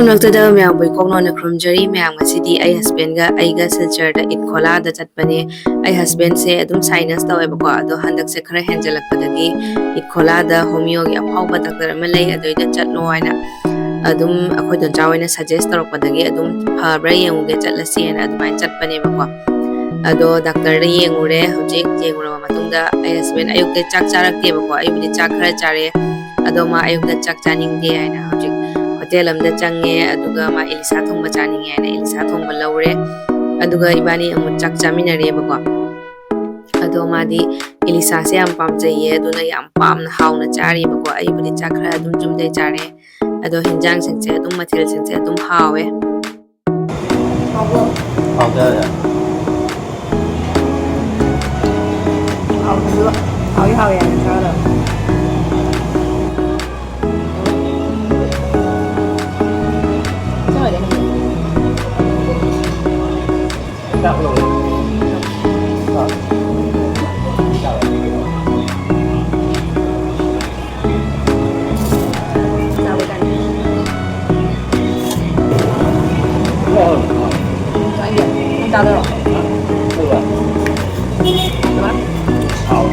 Nagtada miyang boy kong na krumjari miyang masidi ay husband ga ay ga silchar da Itkhola da chatpani ay husband se adum sinus tawe bako ado handak se khara henjalak padagi Itkhola da homeo gi aphaw ba doctor malay ado da chatlo aina adum akhoi don chawaina suggest tarok padagi adum phabra yenguge chatlasi ana adum ai chatpani bako ado doctor da yengure hojik yengura matungda ay husband ayuk chak charakte bako ay budi chak khara chare ado ma ayuk da chak chaningde aina hojik hotel amda change aduga ma ilisa thongba chaninge na ilisa thongba laure aduga ibani amu chak chaminare bako ado madi ilisa se am pamjaiye aduna yam pamna hauna chari bako ai budi chak khara adum jumdai chare ado hinjang singche adum mathil singche adum hawe hawe ya hawe ya chara Đậu rồi. Sao vậy anh? Rồi. Cho anh điểm. Không sao đâu rồi. Được rồi. Được không? Hậu.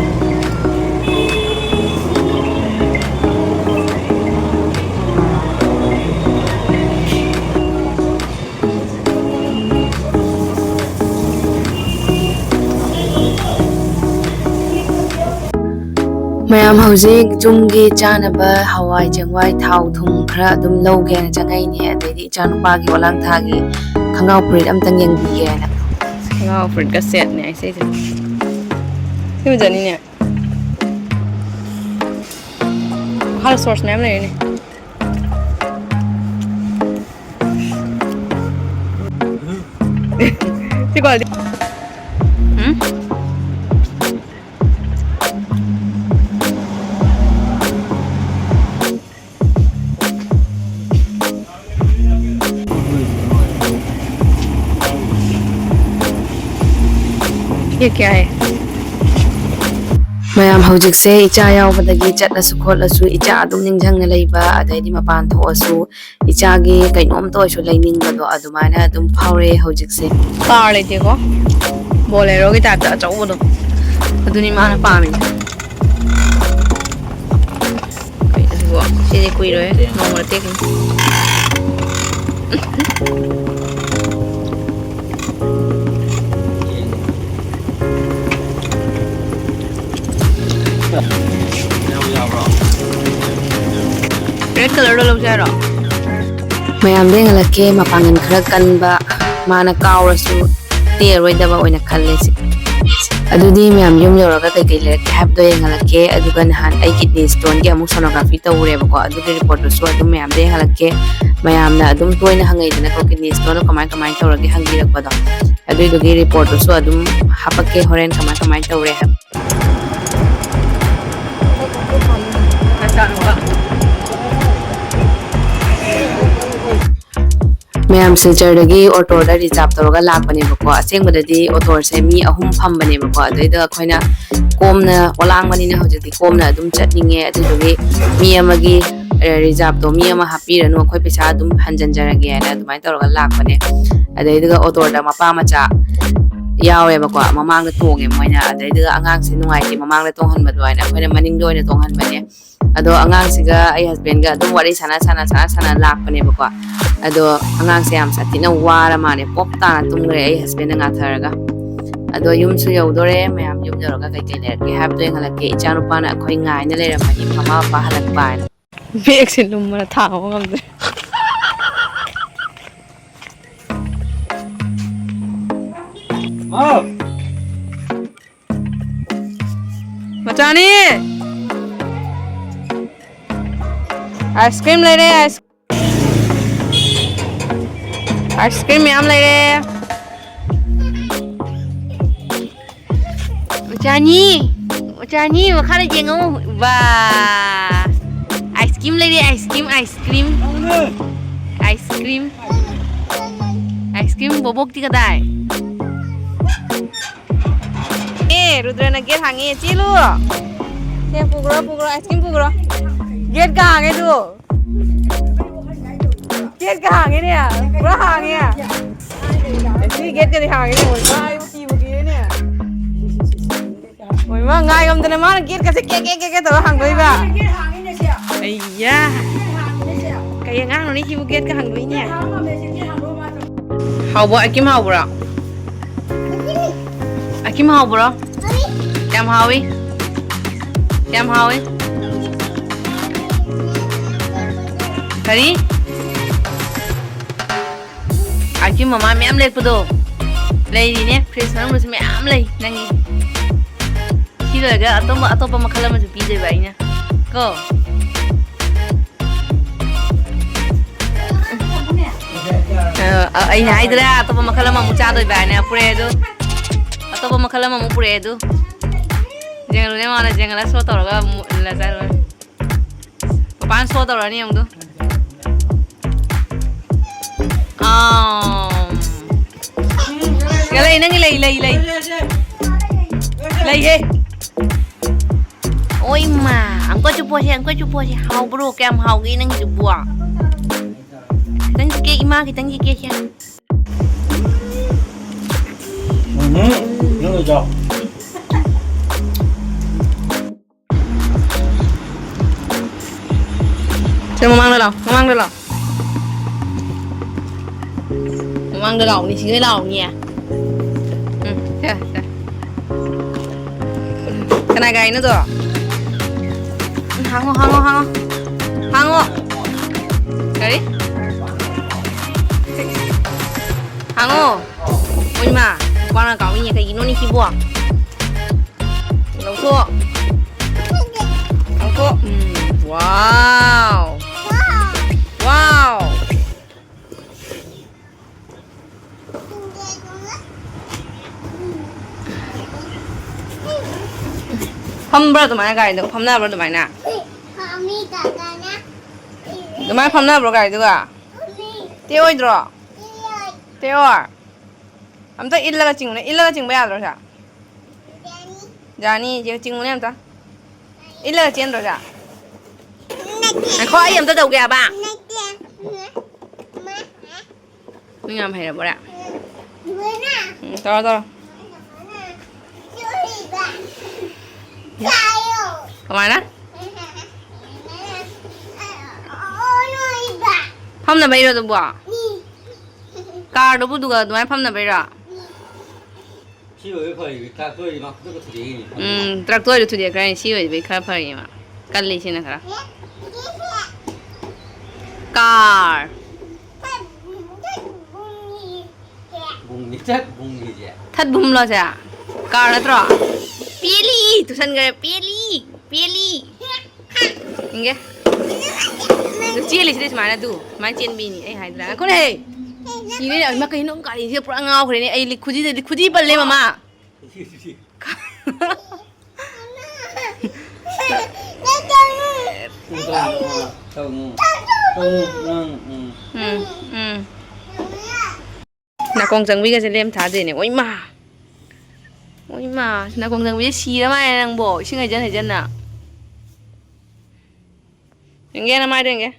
Mayam hojik jumgi chanaba hawai changwai thau thum khara adum loge na changai ni adai chanupa gi walang thagi khangau prit amtang yengbi na Khangau prit ka set ni ai sei se. Cái giờ này nè. Hal source name này nè. Chị gọi đi. ये क्या है Mayam hojik se icha yaw badagi chatla sukhol asu icha adum ningjang na leiba adai di mapan tho asu icha gi kainom to asu laining bado adumana adum phaure hojik se car लेते को Bolero की type दा चाउ बदो अदुनी माना पामी कोई असुआ सीधे कोई रोए नोंगर टेक रेड कलर लो जा रहा mayam denga lake mapangan khara kanba mana kawrasu teroi daba oina khalle si adudi mayam yum yoraga kai kai lek hab do yenga lake aduga nahan ai kidney stone gi amu sonography tawure bako adugi report su adum mayam denga lake mayam na adum toina hangai dina ko kidney stone kamai tawragi hangi rak bado adugi report su adum hapake horen kamai tawure hab Mayam silchar dagi auto da reserve toroga lakbane bako asengbadadi auto se mi ahum phambane bako adoida khoina komna olang manina hojati komna adum chatninge adugi mi amagi reserve to mi ama hapiranu khoi pesa adum hanjanjarage ana adumai toroga lakbane adoida auto da mapa macha yawe bako mamangda tonge moina adoida angang se nungai ti mamangda tonghan badwaina khoina maning doina tonghan bane ado angang siga ai husband ga adum wari sana lakbane bako ado angang se am satina wara mane popta na tungre ai husband nga tharaga ado yum su yaudore mayam yum yoroga kai kai lerke hab do ngalake ichanu pana khoi ngai na lera mani mama pa halak pa बेग से लुम मरा था वो हम दे मचानी ice cream ले रहे ice cream में हम ले रहे मचानी वो खाने जेंगो वाह आइसक्रीम ले रही आइसक्रीम बोबोक ती कदा है ए रुद्रना गेट हांगे चेलो से पुगरो आइसक्रीम पुगरो गेट का हांगे तू Kết cái hàng ấy nè, bữa hàng nè. Chị kết cái hàng ấy nè, ôi mai một kỳ nè. Ôi mà ngay hôm nay mà kết cái tờ hàng đấy bà. Ây da. Cái ngang nó đi chị kết cái hàng đấy nè. Hậu bữa Kim hậu bữa. Kim hậu bữa. Kem hậu đi. Kem hậu đi. Kari? Aki mama mẹ lấy phụ lấy đi nè, fresh nó mới mẹ lấy, nangi. Khi rồi cái atau makalah macam pizza vậy nha, go. Ay na idra atau makalah mamu cado vậy nè, pure itu, atau makalah mamu pure itu. Jangan lupa mana jangan lah so tau lah, lazar. Papan so tau lah ni yang tu. Cái này nó lấy hết. Ôi mà anh có chụp gì hao bro kem hao cái năng chụp bùa tăng gì kia ima cái tăng gì kia xem nó rồi xem mang được lòng thì chỉ cái lòng nhỉ. Cái này gầy nữa rồi. Hàng ngô. Cái đi. Hàng ngô. Ôi mà, quan là có cái gì nó đi chi bùa. Đầu xô. Wow. Phâm bro tụi mày gài được phâm na bro tụi mày nè. Tụi mày phâm na bro gài được à? Tiêu ơi rồi. Tiêu à? Em thấy ít là chừng bây giờ rồi sao? Jani giờ chừng này em ta. Ít là chừng rồi sao? Anh khỏi em tới đầu kìa bà. Mình làm hay là bro ạ. Tao. Kemana? Pam na bayro tu buat. Car tu pun juga tu mana pam na bayro. 시골에 거의 트랙터에 막 그거 들이. Traktor itu dia kan siapa jadi car pergi mah. Kali sini kara. Car. 봉이지. Thật bùm lo sao? Car là tro. Pilih, tulisan gak pilih. Enggak. Cili sini mana tu? Macam bini. Hai dah. Kau ni. Sini ni, mak ini orang kali dia pernah ngau kau ni. Likudi balik mama. Nak kong jang bi cái gì lem thả gì này, ôi mà, nak kong jang bi xì lắm ai đang bỏ, xí ngày dân à. Đừng nghe làm ai đừng nghe.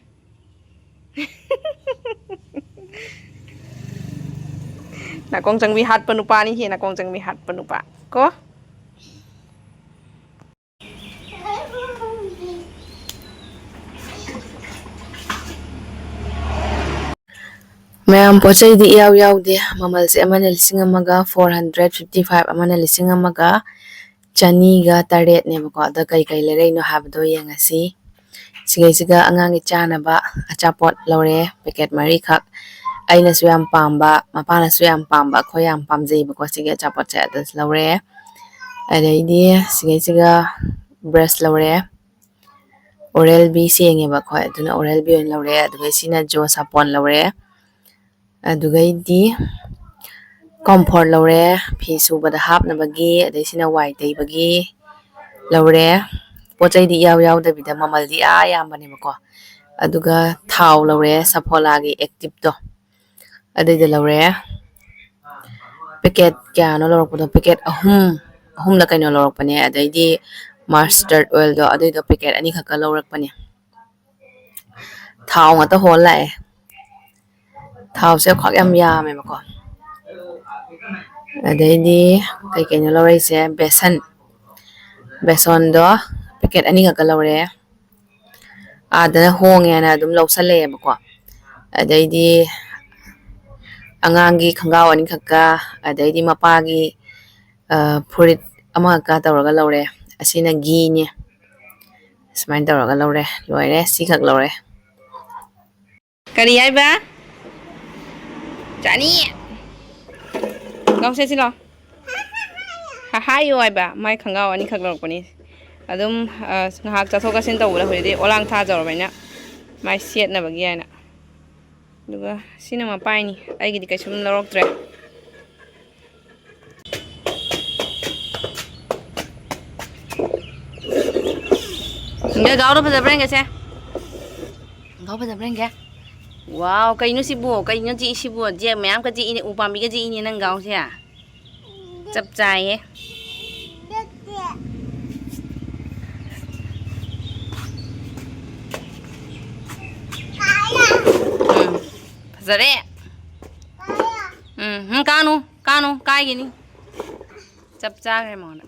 Nak kong jang bi hat penupa ni, nak kong jang bi hat penupa, ko? Mayam Potcheisu di yaw de mamal se amana lising amaga 455 amana lising amaga chani ga taret ne bako da kai lere no habdo yang asi siga angang ichana ba achapot lore packet mari khak aina suyam pamba mapana suyam pamba khoyam pamjei bako siga achapot cha da lore adai di siga brush lore oral b sienge ba khoi aduna oral b lore adui sina jo sapon lore adugaidi comfort lore phisu bada hap na bagi adesina wai tei bagi lore pochai di yaw da bida mamal di ya mane bako aduga thau lore saphola gi active to adai da lore packet kya no lorok do packet ahum na kaino lorok pane adai di mustard oil do adai do packet ani khaka lorok pane thau ngata hol lai ꯊꯥꯎꯁꯦ ꯈ꯭ꯋꯥꯛ ꯌꯥꯝ ꯌꯥꯝꯃꯦꯕꯀꯣ ꯑꯗꯩꯗꯤ ꯀꯩꯀꯩꯅꯣ ꯂꯧꯔꯛꯏꯁꯦ ꯕꯦꯁꯣꯟꯗꯣ packet 2 ꯈꯛꯀ ꯂꯧꯔꯦ ꯑꯥꯗꯅ ꯍꯣꯡꯉꯦꯅ ꯑꯗꯨꯝ ꯂꯧꯁꯜꯂꯛꯑꯦꯕꯀꯣ ꯑꯗꯩꯗꯤ ꯑꯉꯥꯡꯒꯤ ꯈꯣꯡꯒ꯭ꯔꯥꯎ 2 ꯈꯛꯀ ꯑꯗꯩꯗꯤ ꯃꯄꯥꯒꯤ ꯐꯨꯔꯤꯠ ꯑꯃꯈꯛꯀ ꯇꯧꯔꯒ ꯂꯧꯔꯦ ꯑꯁꯤꯅ ꯘꯤꯅꯦ ꯁꯨꯃꯥꯏꯅ ꯇꯧꯔꯒ ꯂꯧꯔꯦ ꯂꯣꯏꯔꯦ ꯁꯤꯈꯛ ꯂꯧꯔꯦ ꯀꯔꯤ ꯍꯥꯏꯕ ꯆꯥꯅꯤ ꯂꯥꯎꯁꯦ ꯁꯤ ꯂꯥꯎ ꯍꯥꯏꯌꯣ ꯍꯥꯏꯕ ꯃꯥꯏ ꯈꯣꯡꯒ꯭ꯔꯥꯎ 2 ꯈꯛ ꯂꯧꯔꯛꯄꯅꯤ ꯑꯗꯨꯝ ꯉꯥꯏꯍꯥꯛ ꯆꯠꯊꯣꯛ ꯆꯠꯁꯤꯟ ꯇꯧꯕꯗ ꯍꯧꯖꯤꯛꯇꯤ ꯑꯣꯂꯥꯡ ꯊꯥꯖꯧꯔꯕꯅꯤꯅ ꯃꯥꯏ ꯁꯦꯠꯅꯕꯒꯤ ꯍꯥꯏꯅ ꯑꯗꯨꯒ ꯁꯤꯅ ꯃꯄꯥꯏꯅꯤ ꯑꯩꯒꯤꯗꯤ ꯀꯩꯁꯨꯝ ꯂꯧꯔꯛꯇ꯭ꯔꯦ ꯒꯥꯎꯗ ꯐꯖꯕ꯭ꯔꯥ ꯌꯦꯡꯒꯦꯁꯦ ꯒꯥꯎ ꯐꯖꯕ꯭ꯔꯥ ꯌꯦꯡꯒꯦ ꯋꯥꯎ ꯀꯩꯅꯣ ꯁꯤꯕꯨ ꯀꯩꯅꯣ ꯆꯤꯛꯏꯁꯤꯕꯨ ꯖꯦꯛ ꯃꯌꯥꯝꯒ ꯆꯤꯛꯏꯅꯦ ꯎ ꯄꯥꯝꯕꯤꯒ ꯆꯤꯛꯏꯅꯦ ꯅꯪ ꯒꯥꯎꯁꯦ ꯆꯞ ꯆꯥꯏꯌꯦ ꯐꯖꯔꯦ ꯀꯥꯅꯨ ꯀꯥꯏꯒꯤꯅꯤ ꯆꯞ ꯆꯥꯈ꯭ꯔꯦ ꯃꯉꯣꯟꯗ